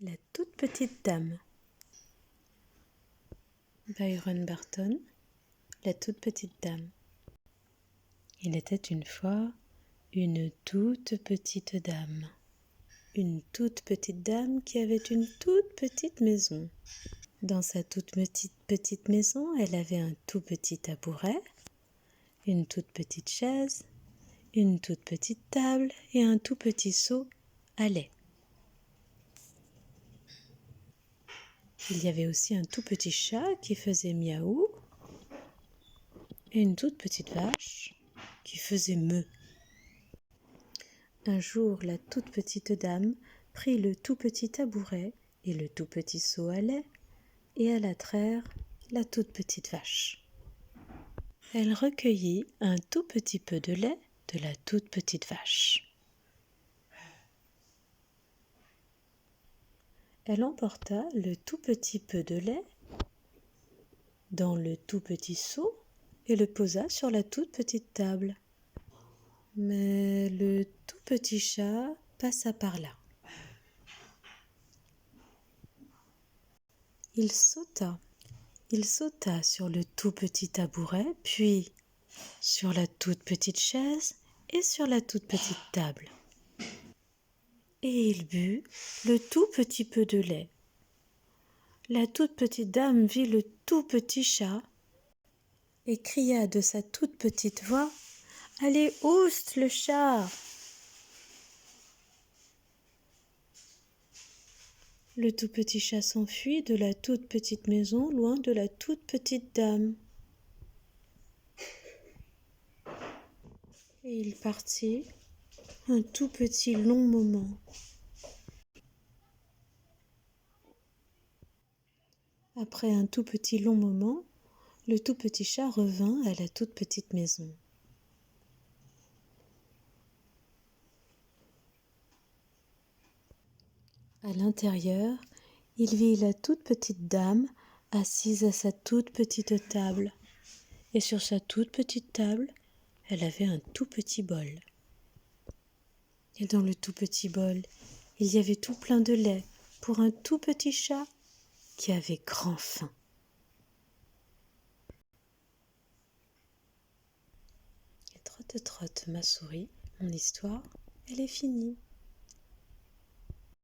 La toute petite dame. Byron Barton, la toute petite dame. Il était une fois une toute petite dame. Une toute petite dame qui avait une toute petite maison. Dans sa toute petite maison, elle avait un tout petit tabouret, une toute petite chaise, une toute petite table et un tout petit seau à lait. Il y avait aussi un tout petit chat qui faisait miaou et une toute petite vache qui faisait meuh. Un jour, la toute petite dame prit le tout petit tabouret et le tout petit seau à lait et alla traire la toute petite vache. Elle recueillit un tout petit peu de lait de la toute petite vache. Elle emporta le tout petit peu de lait dans le tout petit seau et le posa sur la toute petite table. Mais le tout petit chat passa par là. Il sauta sur le tout petit tabouret, puis sur la toute petite chaise et sur la toute petite table. Et il but le tout petit peu de lait. La toute petite dame vit le tout petit chat et cria de sa toute petite voix « Allez, oust le chat !» Le tout petit chat s'enfuit de la toute petite maison, loin de la toute petite dame. Et il partit un tout petit long moment. Après un tout petit long moment, le tout petit chat revint à la toute petite maison. À l'intérieur, il vit la toute petite dame assise à sa toute petite table. Et sur sa toute petite table, elle avait un tout petit bol. Et dans le tout petit bol, il y avait tout plein de lait pour un tout petit chat qui avait grand faim. Et trotte trotte ma souris, mon histoire, elle est finie.